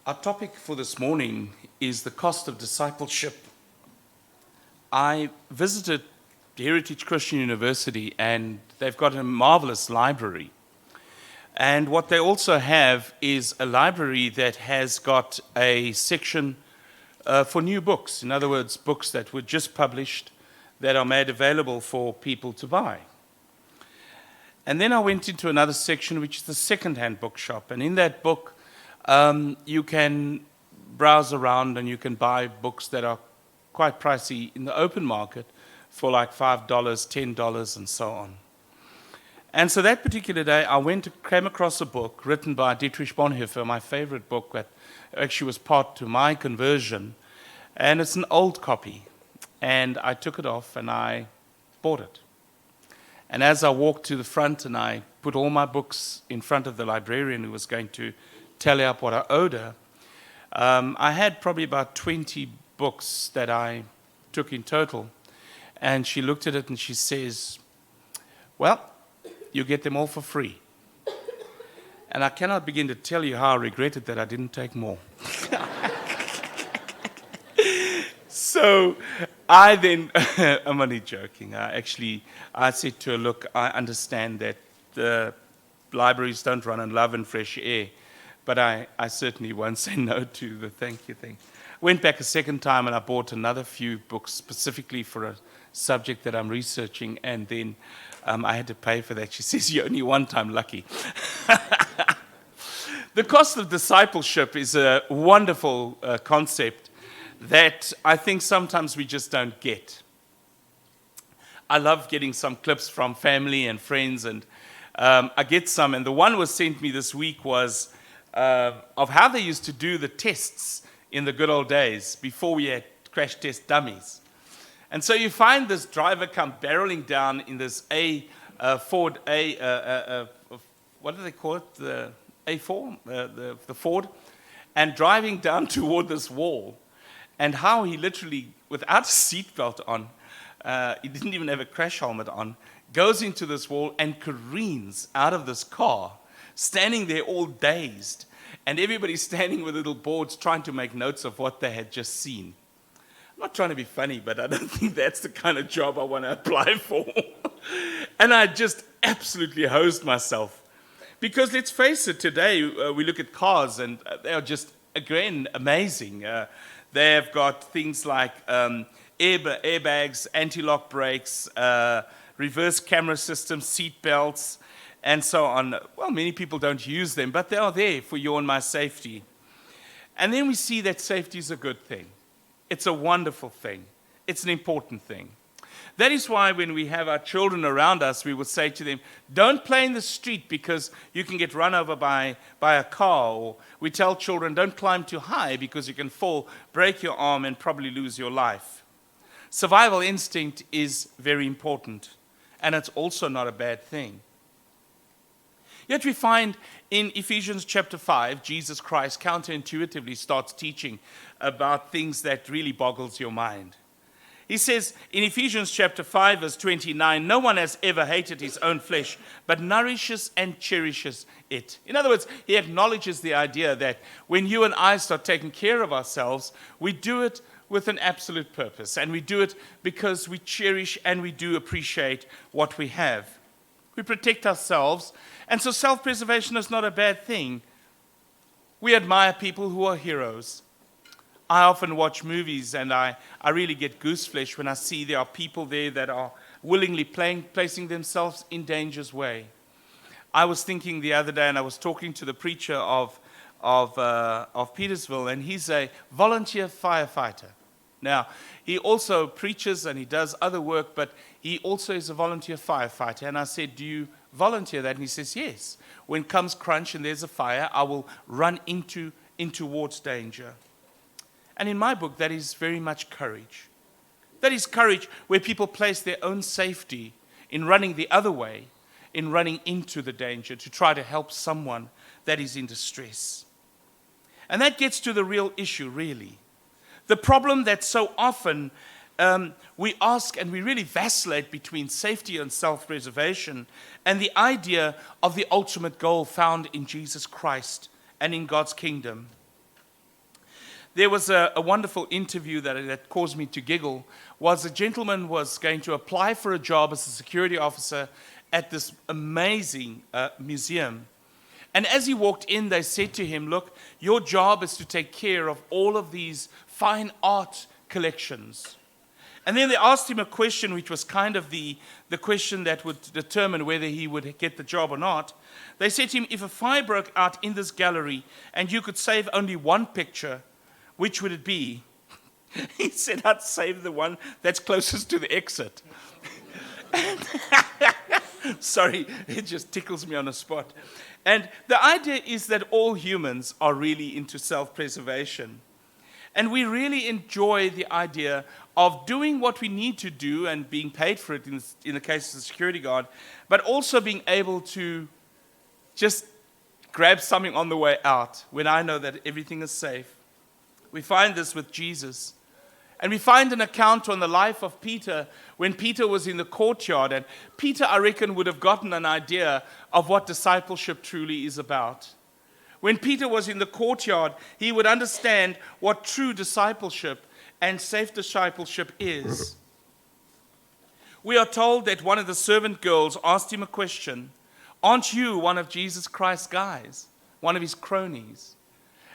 Our topic for this morning is the cost of discipleship. I visited Heritage Christian University, and they've got a marvelous library. And what they also have is a library that has got a section for new books. In other words, books that were just published that are made available for people to buy. And then I went into another section, which is the second-hand bookshop. And in that book, you can browse around and you can buy books that are quite pricey in the open market for like $5, $10, and so on. And so that particular day, came across a book written by Dereck Beukes, my favorite book that actually was part to my conversion. And it's an old copy. And I took it off and I bought it. And as I walked to the front and I put all my books in front of the librarian who was going to tally up what I owed her, I had probably about 20 books that I took in total. And she looked at it and she says, "Well, you get them all for free." And I cannot begin to tell you how I regretted that I didn't take more. So I then, I'm only joking. I said to her, "Look, I understand that the libraries don't run on love and fresh air, but I certainly won't say no to the thank you thing." Went back a second time and I bought another few books specifically for a subject that I'm researching, and then I had to pay for that. She says, "You're only one time lucky." The cost of discipleship is a wonderful concept that I think sometimes we just don't get. I love getting some clips from family and friends, and I get some, and the one was sent me this week was of how they used to do the tests in the good old days before we had crash test dummies. And so you find this driver come barreling down in this Ford, what do they call it? The A4, the Ford, and driving down toward this wall. And how he literally, without a seatbelt on, he didn't even have a crash helmet on, goes into this wall and careens out of this car, standing there all dazed. And everybody's standing with little boards trying to make notes of what they had just seen. I'm not trying to be funny, but I don't think that's the kind of job I want to apply for. And I just absolutely hosed myself. Because let's face it, today we look at cars and they are just, again, amazing. They have got things like airbags, anti-lock brakes, reverse camera systems, seat belts, and so on. Well, many people don't use them, but they are there for your and my safety. And then we see that safety is a good thing. It's a wonderful thing. It's an important thing. That is why when we have our children around us, we would say to them, "Don't play in the street because you can get run over by a car." Or we tell children, "Don't climb too high because you can fall, break your arm, and probably lose your life." Survival instinct is very important, and it's also not a bad thing. Yet we find in Ephesians chapter 5, Jesus Christ counterintuitively starts teaching about things that really boggles your mind. He says in Ephesians chapter 5, verse 29, "No one has ever hated his own flesh, but nourishes and cherishes it." In other words, he acknowledges the idea that when you and I start taking care of ourselves, we do it with an absolute purpose, and we do it because we cherish and we do appreciate what we have. We protect ourselves, and so self-preservation is not a bad thing. We admire people who are heroes. I often watch movies and I really get gooseflesh when I see there are people there that are willingly placing themselves in danger's way. I was thinking the other day, and I was talking to the preacher of Petersville, and he's a volunteer firefighter. Now, he also preaches and he does other work, but he also is a volunteer firefighter. And I said, "Do you volunteer that?" And he says, "Yes. When comes crunch and there's a fire, I will run in towards danger." And in my book, that is very much courage. That is courage where people place their own safety in running the other way, in running into the danger to try to help someone that is in distress. And that gets to the real issue, really. The problem that so often we ask and we really vacillate between safety and self-preservation and the idea of the ultimate goal found in Jesus Christ and in God's kingdom. there was a wonderful interview that caused me to giggle. Was a gentleman was going to apply for a job as a security officer at this amazing museum. And as he walked in, they said to him, look, your job is to take care of all of these fine art collections. And then they asked him a question which was kind of the question that would determine whether he would get the job or not. They said to him, if a fire broke out in this gallery and you could save only one picture, which would it be? He said, I'd save the one that's closest to the exit. Sorry, it just tickles me on the spot. And the idea is that all humans are really into self-preservation. And we really enjoy the idea of doing what we need to do and being paid for it in the case of the security guard, but also being able to just grab something on the way out when I know that everything is safe. We find this with Jesus. And we find an account on the life of Peter when Peter was in the courtyard. And Peter, I reckon, would have gotten an idea of what discipleship truly is about. When Peter was in the courtyard, he would understand what true discipleship and safe discipleship is. We are told that one of the servant girls asked him a question. Aren't you one of Jesus Christ's guys? One of his cronies?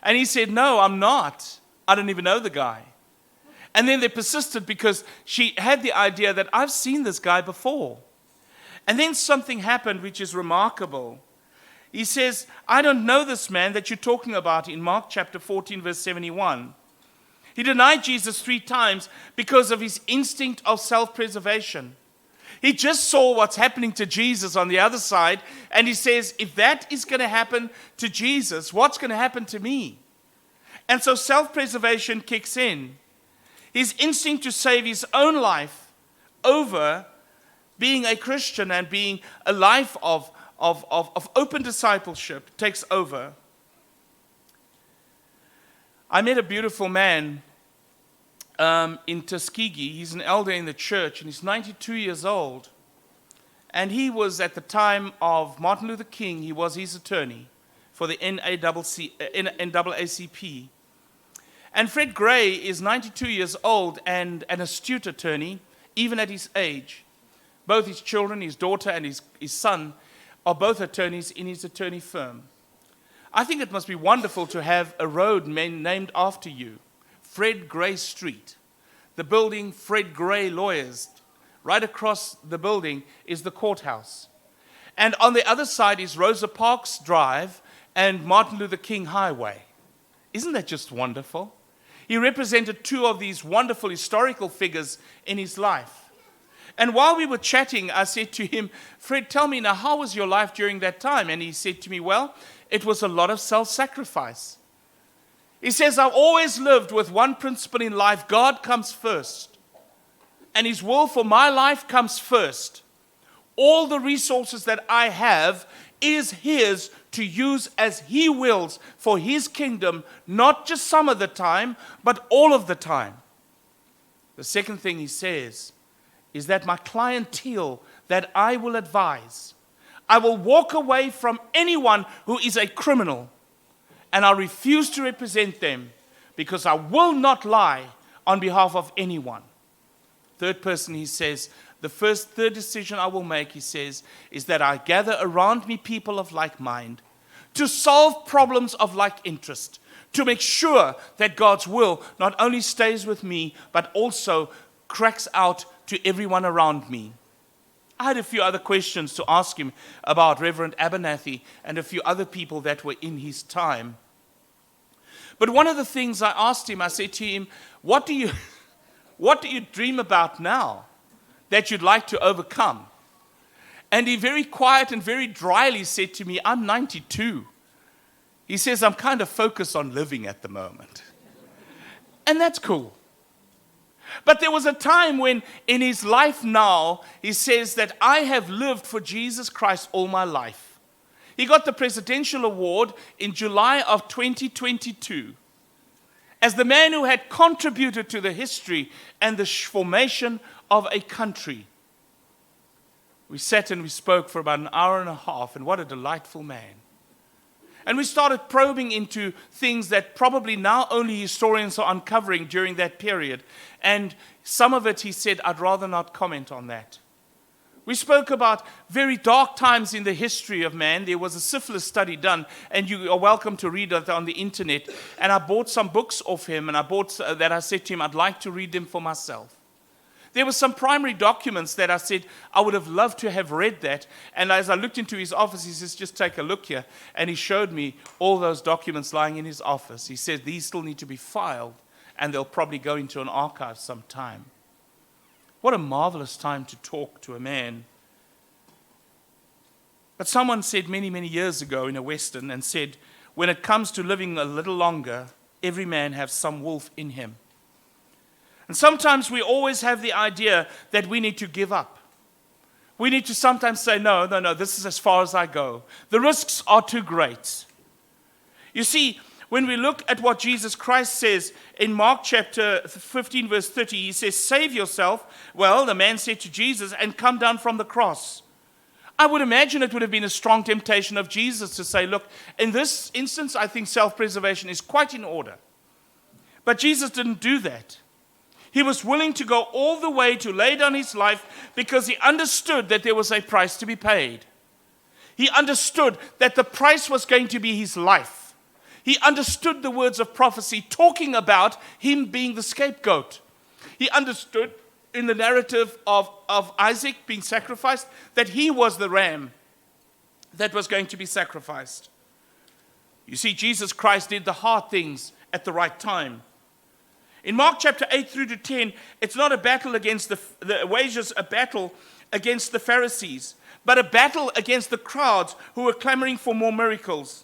And he said, no, I'm not. I don't even know the guy. And then they persisted because she had the idea that I've seen this guy before. And then something happened which is remarkable. He says, I don't know this man that you're talking about in Mark chapter 14, verse 71. He denied Jesus 3 times because of his instinct of self-preservation. He just saw what's happening to Jesus on the other side, and he says, if that is going to happen to Jesus, what's going to happen to me? And so self-preservation kicks in. His instinct to save his own life over being a Christian and being a life of open discipleship takes over. I met a beautiful man in Tuskegee. He's an elder in the church, and he's 92 years old. And he was, at the time of Martin Luther King, he was his attorney for the NAACP. And Fred Gray is 92 years old and an astute attorney, even at his age. Both his children, his daughter and his son, are both attorneys in his attorney firm. I think it must be wonderful to have a road named after you, Fred Gray Street. The building, Fred Gray Lawyers. Right across the building is the courthouse. And on the other side is Rosa Parks Drive and Martin Luther King Highway. Isn't that just wonderful? He represented 2 of these wonderful historical figures in his life. And while we were chatting, I said to him, Fred, tell me now, how was your life during that time? And he said to me, well, it was a lot of self-sacrifice. He says, I've always lived with one principle in life: God comes first. And his will for my life comes first. All the resources that I have is his to use as he wills for his kingdom, not just some of the time, but all of the time. The second thing he says is that my clientele that I will advise, I will walk away from anyone who is a criminal, and I refuse to represent them because I will not lie on behalf of anyone. Third person, he says, the third decision I will make, he says, is that I gather around me people of like mind to solve problems of like interest, to make sure that God's will not only stays with me, but also cracks out to everyone around me. I had a few other questions to ask him about Reverend Abernathy and a few other people that were in his time. But one of the things I asked him, I said to him, what do you dream about now that you'd like to overcome? And he very quiet and very dryly said to me, I'm 92. He says, I'm kind of focused on living at the moment. And that's cool. But there was a time when in his life now, he says that I have lived for Jesus Christ all my life. He got the Presidential Award in July of 2022 as the man who had contributed to the history and the formation of a country. We sat and we spoke for about an hour and a half, and what a delightful man. And we started probing into things that probably now only historians are uncovering during that period. And some of it, he said, I'd rather not comment on that. We spoke about very dark times in the history of man. There was a syphilis study done, and you are welcome to read it on the internet. And I bought some books off him, and I said to him, I'd like to read them for myself. There were some primary documents that I said, I would have loved to have read that. And as I looked into his office, he says, just take a look here. And he showed me all those documents lying in his office. He said, these still need to be filed, and they'll probably go into an archive sometime. What a marvelous time to talk to a man. But someone said many, many years ago in a Western and said, when it comes to living a little longer, every man has some wolf in him. And sometimes we always have the idea that we need to give up. We need to sometimes say, no, this is as far as I go. The risks are too great. You see, when we look at what Jesus Christ says in Mark chapter 15, verse 30, he says, save yourself. Well, the man said to Jesus, and come down from the cross. I would imagine it would have been a strong temptation of Jesus to say, look, in this instance, I think self-preservation is quite in order. But Jesus didn't do that. He was willing to go all the way to lay down his life because he understood that there was a price to be paid. He understood that the price was going to be his life. He understood the words of prophecy talking about him being the scapegoat. He understood in the narrative of Isaac being sacrificed that he was the ram that was going to be sacrificed. You see, Jesus Christ did the hard things at the right time. In Mark chapter 8 through to 10, it's not a battle against a battle against the Pharisees, but a battle against the crowds who were clamoring for more miracles.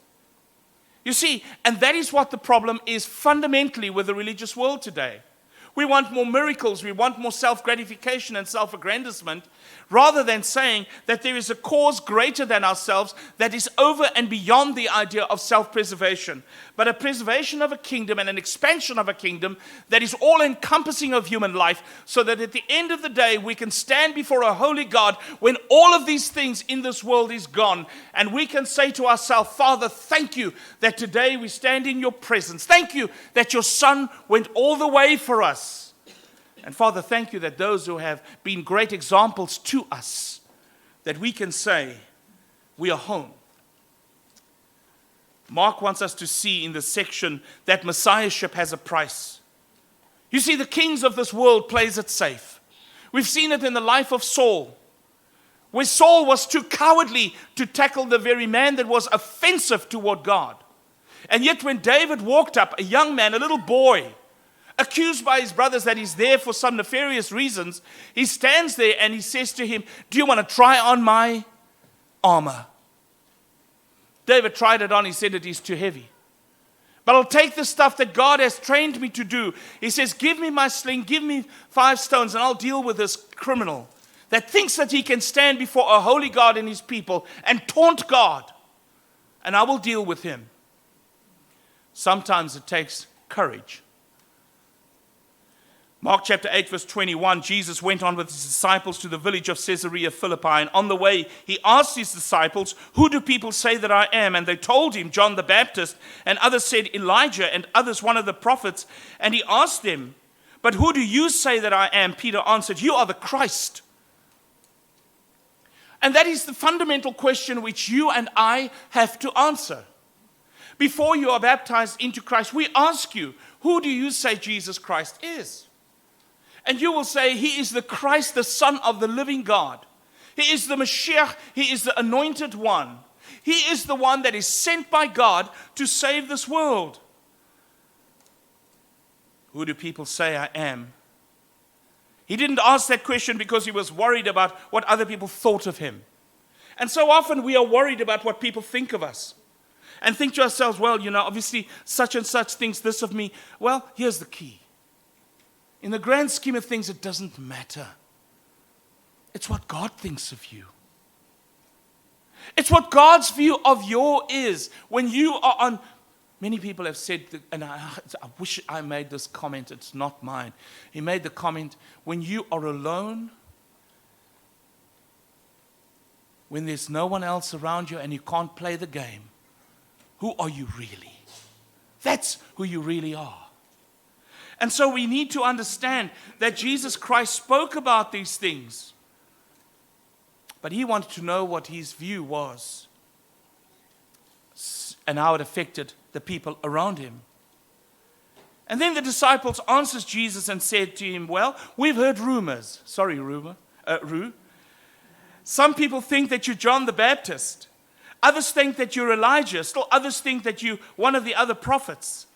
You see, and that is what the problem is fundamentally with the religious world today. We want more miracles, we want more self-gratification and self-aggrandizement, rather than saying that there is a cause greater than ourselves that is over and beyond the idea of self-preservation, but a preservation of a kingdom and an expansion of a kingdom that is all-encompassing of human life, so that at the end of the day we can stand before a holy God when all of these things in this world is gone, and we can say to ourselves, Father, thank you that today we stand in your presence. Thank you that your Son went all the way for us. And Father, thank you that those who have been great examples to us, that we can say, we are home. Mark wants us to see in this section that Messiahship has a price. You see, the kings of this world plays it safe. We've seen it in the life of Saul, where Saul was too cowardly to tackle the very man that was offensive toward God. And yet when David walked up, a young man, a little boy, accused by his brothers that he's there for some nefarious reasons, he stands there and he says to him, do you want to try on my armor? David tried it on. He said it is too heavy. But I'll take the stuff that God has trained me to do. He says, give me my sling, give me 5 stones, and I'll deal with this criminal that thinks that he can stand before a holy God and his people and taunt God. And I will deal with him. Sometimes it takes courage. Mark chapter 8, verse 21, Jesus went on with his disciples to the village of Caesarea Philippi. And on the way, he asked his disciples, who do people say that I am? And they told him, John the Baptist. And others said, Elijah. And others, one of the prophets. And he asked them, but who do you say that I am? Peter answered, you are the Christ. And that is the fundamental question which you and I have to answer. Before you are baptized into Christ, we ask you, who do you say Jesus Christ is? And you will say, he is the Christ, the Son of the living God. He is the Mashiach. He is the anointed one. He is the one that is sent by God to save this world. Who do people say I am? He didn't ask that question because he was worried about what other people thought of him. And so often we are worried about what people think of us. And think to ourselves, well, obviously such and such thinks this of me. Well, here's the key. In the grand scheme of things, it doesn't matter. It's what God thinks of you. It's what God's view of you is. When you are on, many people have said, and I wish I made this comment, it's not mine. He made the comment, when you are alone, when there's no one else around you and you can't play the game, who are you really? That's who you really are. And so we need to understand that Jesus Christ spoke about these things. But he wanted to know what his view was and how it affected the people around him. And then the disciples answered Jesus and said to him, well, we've heard rumors. Sorry, Rue. Some people think that you're John the Baptist. Others think that you're Elijah. Still others think that you're one of the other prophets.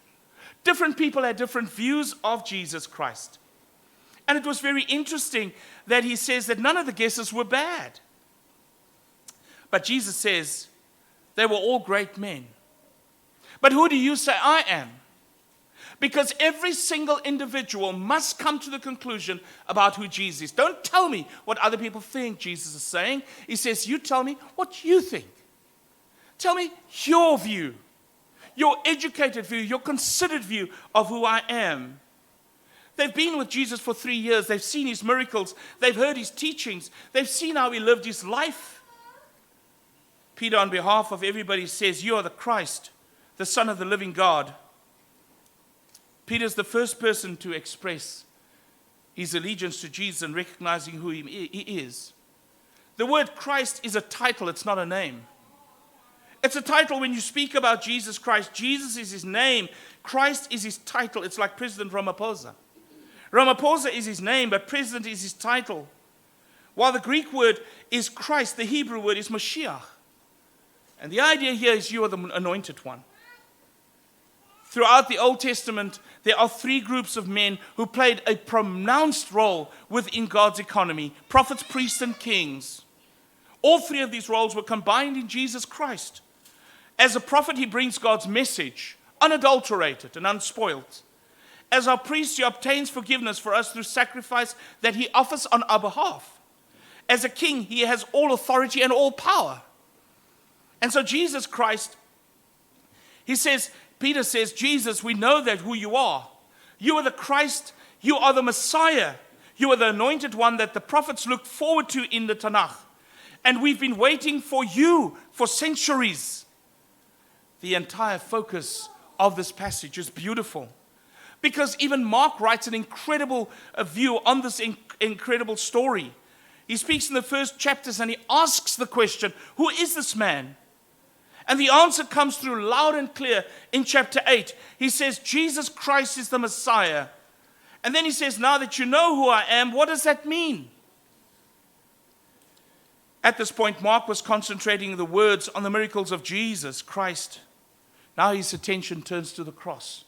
Different people had different views of Jesus Christ. And it was very interesting that he says that none of the guesses were bad. But Jesus says, they were all great men. But who do you say I am? Because every single individual must come to the conclusion about who Jesus is. Don't tell me what other people think Jesus is saying. He says, you tell me what you think. Tell me your view, your educated view, your considered view of who I am. They've been with Jesus for 3 years. They've seen his miracles. They've heard his teachings. They've seen how he lived his life. Peter, on behalf of everybody, says, you are the Christ, the Son of the living God. Peter's the first person to express his allegiance to Jesus and recognizing who he is. The word Christ is a title, it's not a name. It's a title when you speak about Jesus Christ. Jesus is his name. Christ is his title. It's like President Ramaphosa. Ramaphosa is his name, but President is his title. While the Greek word is Christ, the Hebrew word is Mashiach. And the idea here is you are the anointed one. Throughout the Old Testament, there are 3 groups of men who played a pronounced role within God's economy: prophets, priests, and kings. All 3 of these roles were combined in Jesus Christ. As a prophet, he brings God's message, unadulterated and unspoiled. As our priest, he obtains forgiveness for us through sacrifice that he offers on our behalf. As a king, he has all authority and all power. And so Jesus Christ, Peter says, Jesus, we know that who you are. You are the Christ. You are the Messiah. You are the anointed one that the prophets looked forward to in the Tanakh. And we've been waiting for you for centuries. The entire focus of this passage is beautiful. Because even Mark writes an incredible view on this incredible story. He speaks in the first chapters and he asks the question, who is this man? And the answer comes through loud and clear in chapter 8. He says, Jesus Christ is the Messiah. And then he says, now that you know who I am, what does that mean? At this point, Mark was concentrating the words on the miracles of Jesus Christ. Now his attention turns to the cross.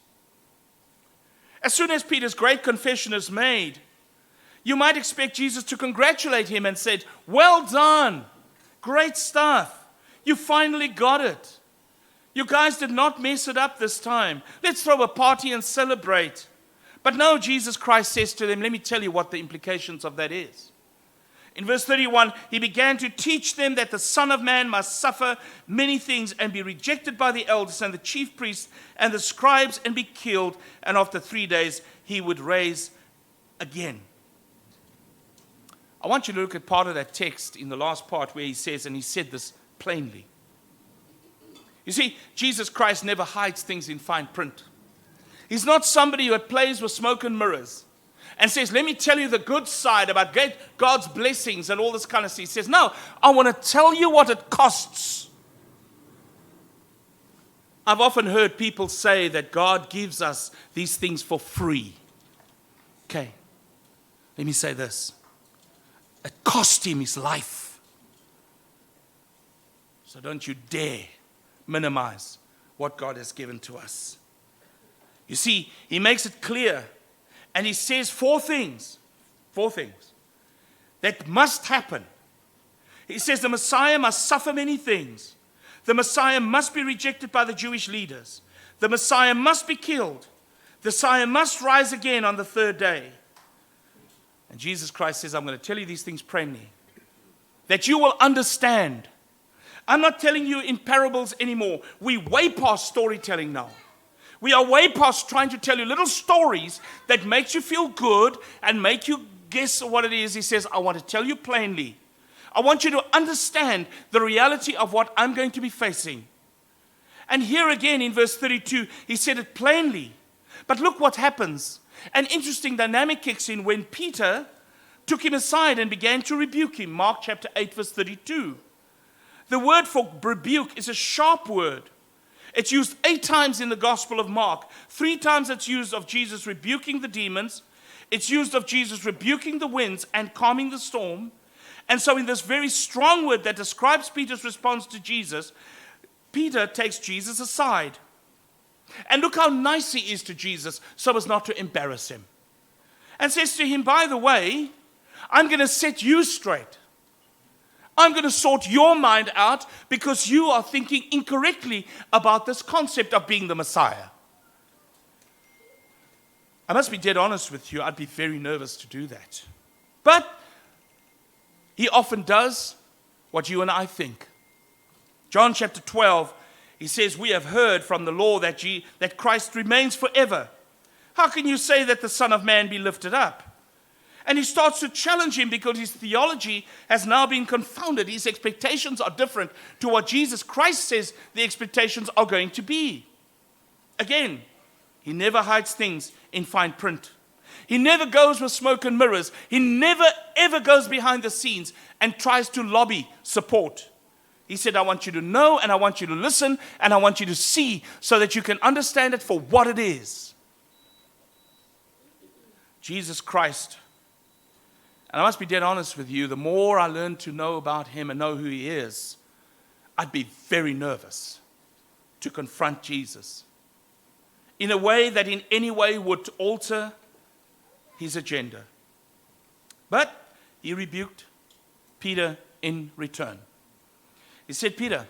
As soon as Peter's great confession is made, you might expect Jesus to congratulate him and say, well done, great stuff. You finally got it. You guys did not mess it up this time. Let's throw a party and celebrate. But no, Jesus Christ says to them, let me tell you what the implications of that is. In verse 31, he began to teach them that the Son of Man must suffer many things and be rejected by the elders and the chief priests and the scribes and be killed. And after 3 days, he would rise again. I want you to look at part of that text in the last part where he says, and he said this plainly. You see, Jesus Christ never hides things in fine print. He's not somebody who plays with smoke and mirrors and says, let me tell you the good side about God's blessings and all this kind of stuff. He says, no, I want to tell you what it costs. I've often heard people say that God gives us these things for free. Okay, let me say this. It cost him his life. So don't you dare minimize what God has given to us. You see, he makes it clear, and he says 4 things that must happen. He says the Messiah must suffer many things. The Messiah must be rejected by the Jewish leaders. The Messiah must be killed. The Messiah must rise again on the 3rd day. And Jesus Christ says, I'm going to tell you these things plainly, that you will understand. I'm not telling you in parables anymore. We're way past storytelling now. We are way past trying to tell you little stories that makes you feel good and make you guess what it is. He says, I want to tell you plainly. I want you to understand the reality of what I'm going to be facing. And here again in verse 32, he said it plainly. But look what happens. An interesting dynamic kicks in when Peter took him aside and began to rebuke him. Mark chapter 8, verse 32. The word for rebuke is a sharp word. It's used 8 times in the Gospel of Mark. 3 times it's used of Jesus rebuking the demons. It's used of Jesus rebuking the winds and calming the storm. And so in this very strong word that describes Peter's response to Jesus, Peter takes Jesus aside. And look how nice he is to Jesus so as not to embarrass him. And says to him, by the way, I'm going to set you straight. I'm going to sort your mind out because you are thinking incorrectly about this concept of being the Messiah. I must be dead honest with you, I'd be very nervous to do that. But he often does what you and I think. John chapter 12, he says, we have heard from the law that Christ remains forever. How can you say that the Son of Man be lifted up? And he starts to challenge him because his theology has now been confounded. His expectations are different to what Jesus Christ says the expectations are going to be. Again, he never hides things in fine print. He never goes with smoke and mirrors. He never, ever goes behind the scenes and tries to lobby support. He said, I want you to know, and I want you to listen, and I want you to see so that you can understand it for what it is. Jesus Christ. And I must be dead honest with you, the more I learn to know about him and know who he is, I'd be very nervous to confront Jesus in a way that in any way would alter his agenda. But he rebuked Peter in return. He said, Peter,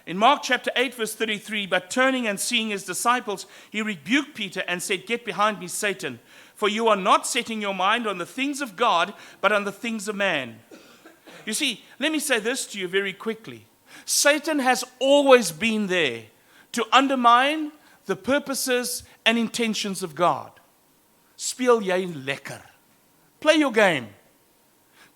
in Mark chapter 8, verse 33, but turning and seeing his disciples, he rebuked Peter and said, get behind me, Satan, for you are not setting your mind on the things of God, but on the things of man. You see, let me say this to you very quickly. Satan has always been there to undermine the purposes and intentions of God. Speel jy lekker. Play your game.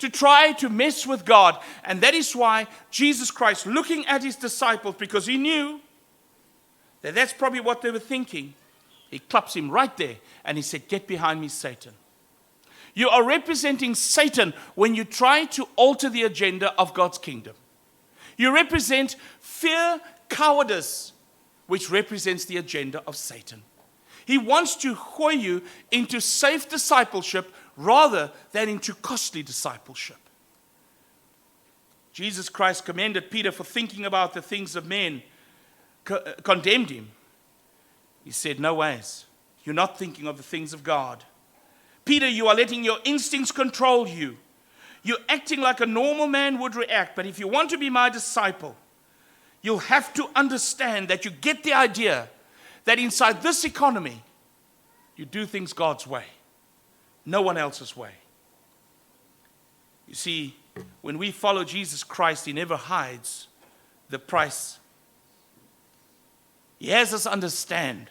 To try to mess with God. And that is why Jesus Christ, looking at his disciples, because he knew that that's probably what they were thinking, he claps him right there and he said, get behind me, Satan. You are representing Satan when you try to alter the agenda of God's kingdom. You represent fear, cowardice, which represents the agenda of Satan. He wants to hoy you into safe discipleship rather than into costly discipleship. Jesus Christ commended Peter for thinking about the things of men, condemned him. He said, no ways. You're not thinking of the things of God. Peter, you are letting your instincts control you. You're acting like a normal man would react. But if you want to be my disciple, you'll have to understand that you get the idea that inside this economy, you do things God's way, no one else's way. You see, when we follow Jesus Christ, he never hides the price. He has us understand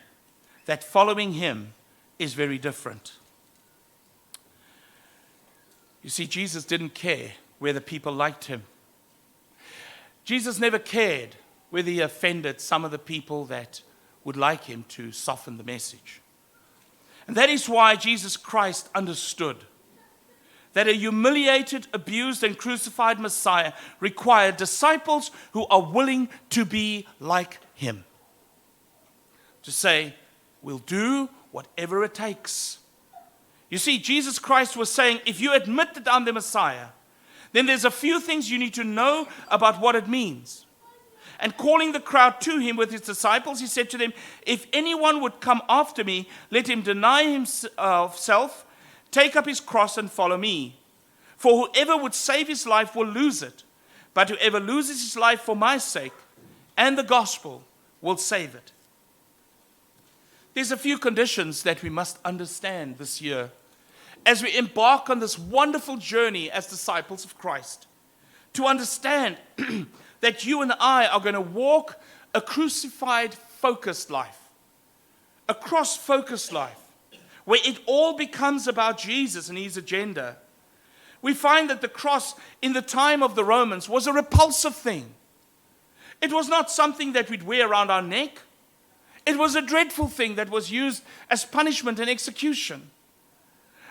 that following him is very different. You see, Jesus didn't care whether people liked him. Jesus never cared whether he offended some of the people that would like him to soften the message. And that is why Jesus Christ understood that a humiliated, abused, and crucified Messiah required disciples who are willing to be like him. To say, we'll do whatever it takes. You see, Jesus Christ was saying, if you admit that I'm the Messiah, then there's a few things you need to know about what it means. And calling the crowd to him with his disciples, he said to them, if anyone would come after me, let him deny himself, take up his cross and follow me. For whoever would save his life will lose it, but whoever loses his life for my sake and the gospel will save it. There's a few conditions that we must understand this year as we embark on this wonderful journey as disciples of Christ. To understand that you and I are going to walk a crucified, focused life, a cross-focused life, where it all becomes about Jesus and his agenda. We find that the cross in the time of the Romans was a repulsive thing. It was not something that we'd wear around our neck. It was a dreadful thing that was used as punishment and execution.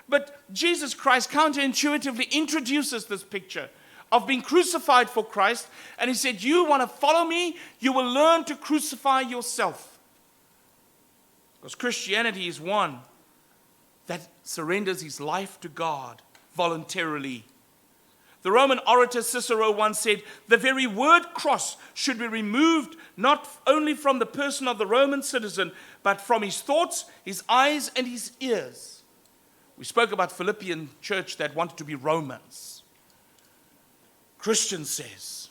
But Jesus Christ counterintuitively introduces this picture of being crucified for Christ. And he said, you want to follow me? You will learn to crucify yourself. Because Christianity is one that surrenders his life to God voluntarily. The Roman orator Cicero once said, the very word cross should be removed not only from the person of the Roman citizen, but from his thoughts, his eyes, and his ears. We spoke about Philippian church that wanted to be Romans. Christian says,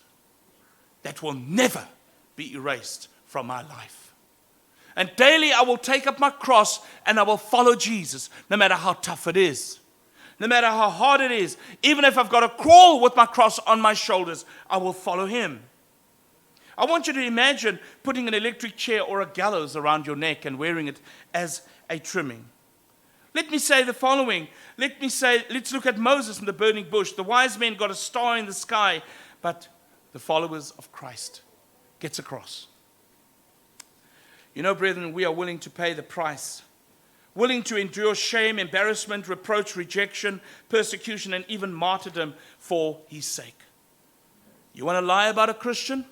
that will never be erased from my life. And daily I will take up my cross and I will follow Jesus, no matter how tough it is. No matter how hard it is, even if I've got to crawl with my cross on my shoulders, I will follow him. I want you to imagine putting an electric chair or a gallows around your neck and wearing it as a trimming. Let me say the following. Let's look at Moses in the burning bush. The wise men got a star in the sky, but the followers of Christ gets a cross. You know, brethren, we are willing to pay the price. Willing to endure shame, embarrassment, reproach, rejection, persecution, and even martyrdom for his sake. You want to lie about a Christian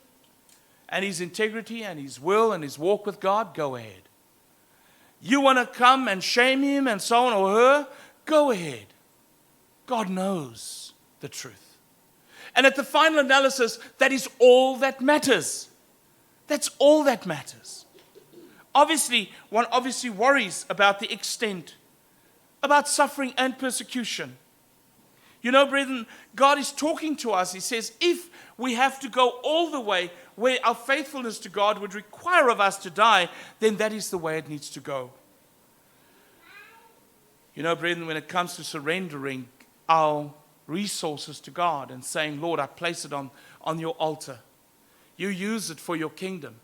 and his integrity and his will and his walk with God? Go ahead. You want to come and shame him and so on or her? Go ahead. God knows the truth. And at the final analysis, that is all that matters. That's all that matters. One obviously worries about the extent, about suffering and persecution. You know, brethren, God is talking to us. He says, if we have to go all the way where our faithfulness to God would require of us to die, then that is the way it needs to go. You know, brethren, when it comes to surrendering our resources to God and saying, Lord, I place it on your altar. You use it for your kingdom.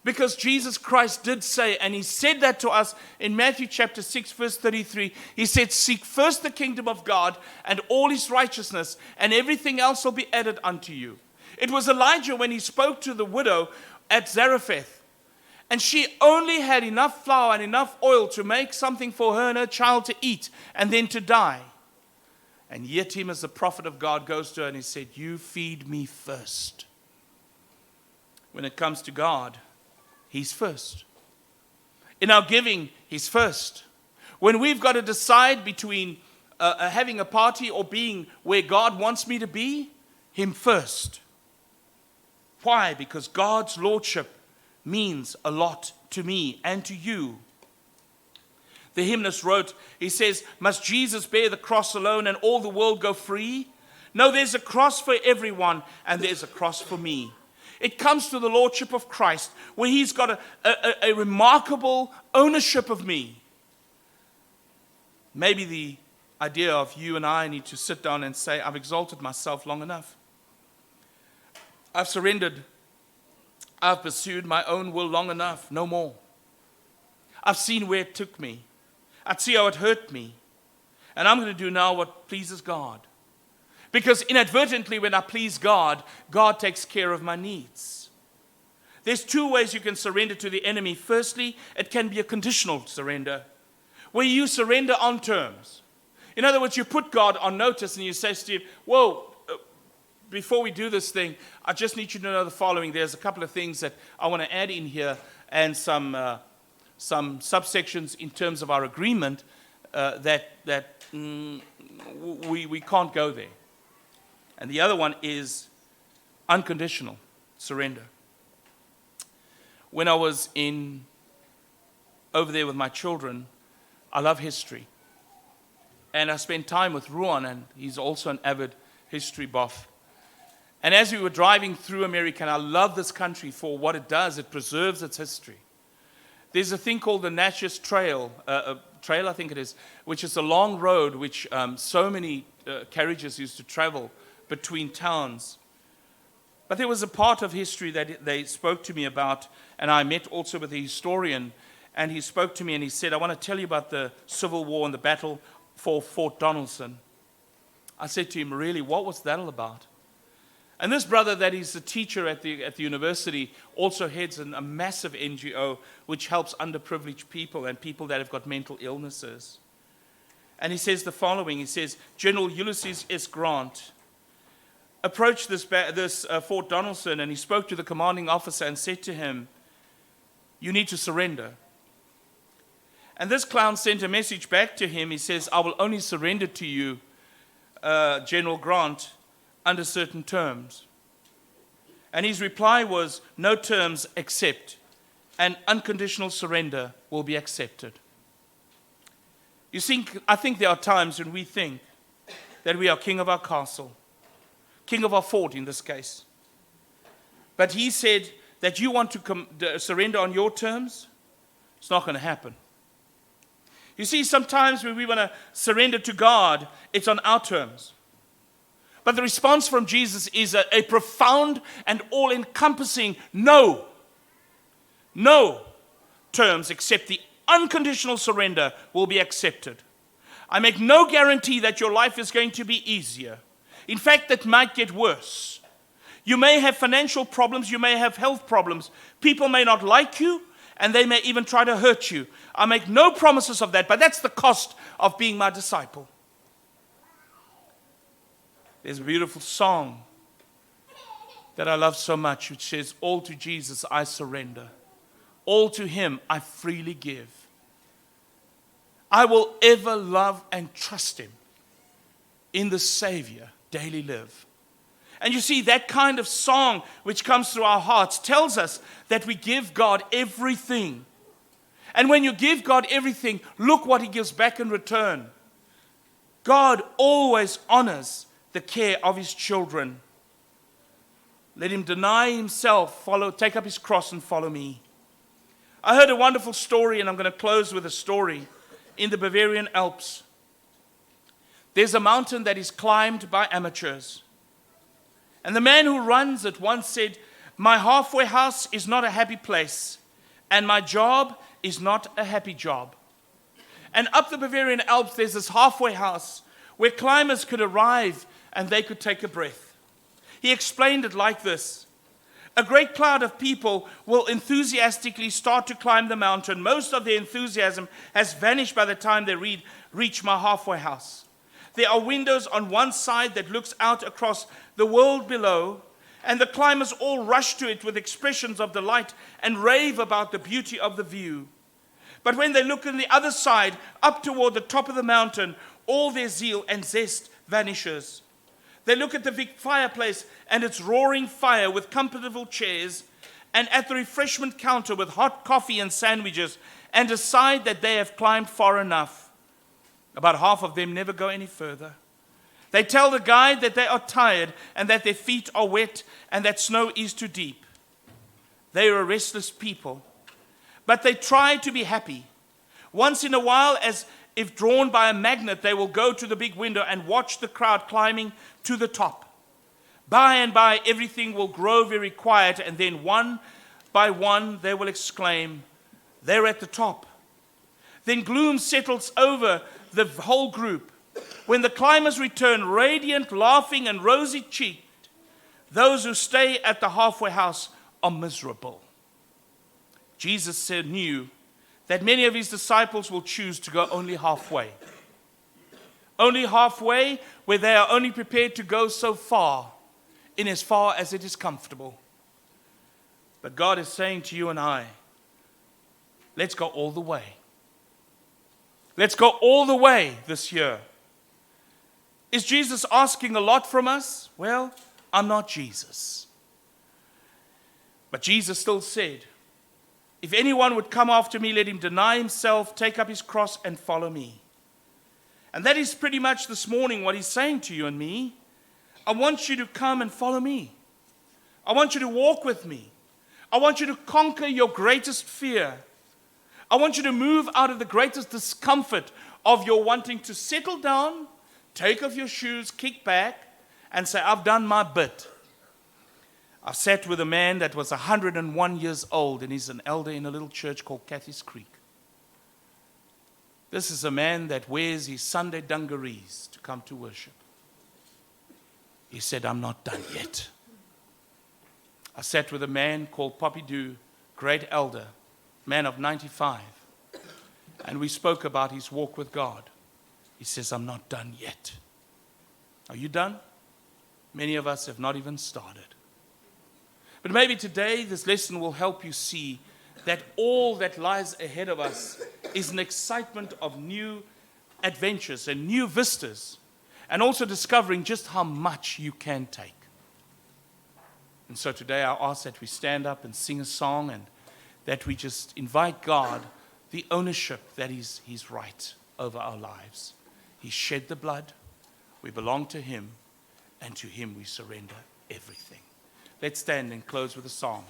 Because Jesus Christ did say, and he said that to us in Matthew chapter 6, verse 33. He said, seek first the kingdom of God and all his righteousness, and everything else will be added unto you. It was Elijah when he spoke to the widow at Zarephath. And she only had enough flour and enough oil to make something for her and her child to eat, and then to die. And yet him as the prophet of God goes to her and he said, you feed me first. When it comes to God, he's first. In our giving, he's first. When we've got to decide between having a party or being where God wants me to be, him first. Why? Because God's lordship means a lot to me and to you. The hymnist wrote, he says, must Jesus bear the cross alone and all the world go free? No, there's a cross for everyone and there's a cross for me. It comes to the lordship of Christ, where he's got a remarkable ownership of me. Maybe the idea of you and I need to sit down and say, I've exalted myself long enough. I've surrendered. I've pursued my own will long enough. No more. I've seen where it took me. I'd see how it hurt me. And I'm going to do now what pleases God. Because inadvertently, when I please God, God takes care of my needs. There's two ways you can surrender to the enemy. Firstly, it can be a conditional surrender, where you surrender on terms. In other words, you put God on notice and you say, Steve, whoa, before we do this thing, I just need you to know the following. There's a couple of things that I want to add in here and some subsections in terms of our agreement that we can't go there. And the other one is unconditional surrender. When I was over there with my children, I love history. And I spent time with Ruan, and he's also an avid history buff. And as we were driving through America, and I love this country for what it does, it preserves its history. There's a thing called the Natchez Trail, I think it is, which is a long road which so many carriages used to travel between towns. But there was a part of history that they spoke to me about, and I met also with a historian, and he spoke to me and he said, I want to tell you about the Civil War and the battle for Fort Donelson. I said to him, really, what was that all about? And this brother that is a teacher at the university also heads a massive NGO which helps underprivileged people and people that have got mental illnesses. And he says the following, he says, General Ulysses S. Grant approached this Fort Donelson, and he spoke to the commanding officer and said to him, you need to surrender. And this clown sent a message back to him. He says, I will only surrender to you, General Grant, under certain terms. And his reply was, no terms except an unconditional surrender will be accepted. You see, I think there are times when we think that we are king of our castle, king of our fort in this case. But he said that you want to surrender on your terms, it's not going to happen. You see, sometimes when we want to surrender to God, it's on our terms. But the response from Jesus is a profound and all-encompassing no. No terms except the unconditional surrender will be accepted. I make no guarantee that your life is going to be easier. In fact, that might get worse. You may have financial problems, you may have health problems. People may not like you, and they may even try to hurt you. I make no promises of that, but that's the cost of being my disciple. There's a beautiful song that I love so much, which says, all to Jesus I surrender. All to him I freely give. I will ever love and trust him. In the Savior daily live. And you see, that kind of song which comes through our hearts tells us that we give God everything. And when you give God everything, look what he gives back in return. God always honors the care of his children. Let him deny himself, take up his cross and follow me. I heard a wonderful story, and I'm going to close with a story. In the Bavarian Alps, there's a mountain that is climbed by amateurs. And the man who runs it once said, my halfway house is not a happy place, and my job is not a happy job. And up the Bavarian Alps, there's this halfway house where climbers could arrive and they could take a breath. He explained it like this. A great crowd of people will enthusiastically start to climb the mountain. Most of their enthusiasm has vanished by the time they reach my halfway house. There are windows on one side that looks out across the world below, and the climbers all rush to it with expressions of delight and rave about the beauty of the view. But when they look on the other side, up toward the top of the mountain, all their zeal and zest vanishes. They look at the big fireplace and its roaring fire with comfortable chairs, and at the refreshment counter with hot coffee and sandwiches, and decide that they have climbed far enough. About half of them never go any further. They tell the guide that they are tired and that their feet are wet and that snow is too deep. They are a restless people, but they try to be happy. Once in a while, as if drawn by a magnet, they will go to the big window and watch the crowd climbing to the top. By and by, everything will grow very quiet, and then one by one, they will exclaim, they're at the top. Then gloom settles over the whole group. When the climbers return, radiant, laughing, and rosy-cheeked, those who stay at the halfway house are miserable. Jesus knew that many of his disciples will choose to go only halfway. Only halfway, where they are only prepared to go so far, in as far as it is comfortable. But God is saying to you and I, let's go all the way. Let's go all the way this year. Is Jesus asking a lot from us? Well, I'm not Jesus. But Jesus still said, if anyone would come after me, let him deny himself, take up his cross, and follow me. And that is pretty much this morning what he's saying to you and me. I want you to come and follow me. I want you to walk with me. I want you to conquer your greatest fear. I want you to move out of the greatest discomfort of your wanting to settle down, take off your shoes, kick back, and say, I've done my bit. I sat with a man that was 101 years old, and he's an elder in a little church called Cathy's Creek. This is a man that wears his Sunday dungarees to come to worship. He said, I'm not done yet. I sat with a man called Poppy great elder, man of 95, and we spoke about his walk with God. He says, I'm not done yet. Are you done? Many of us have not even started. But maybe today this lesson will help you see that all that lies ahead of us is an excitement of new adventures and new vistas, and also discovering just how much you can take. And so today I ask that we stand up and sing a song, and that we just invite God the ownership that is His right over our lives. He shed the blood, we belong to Him, and to Him we surrender everything. Let's stand and close with a song.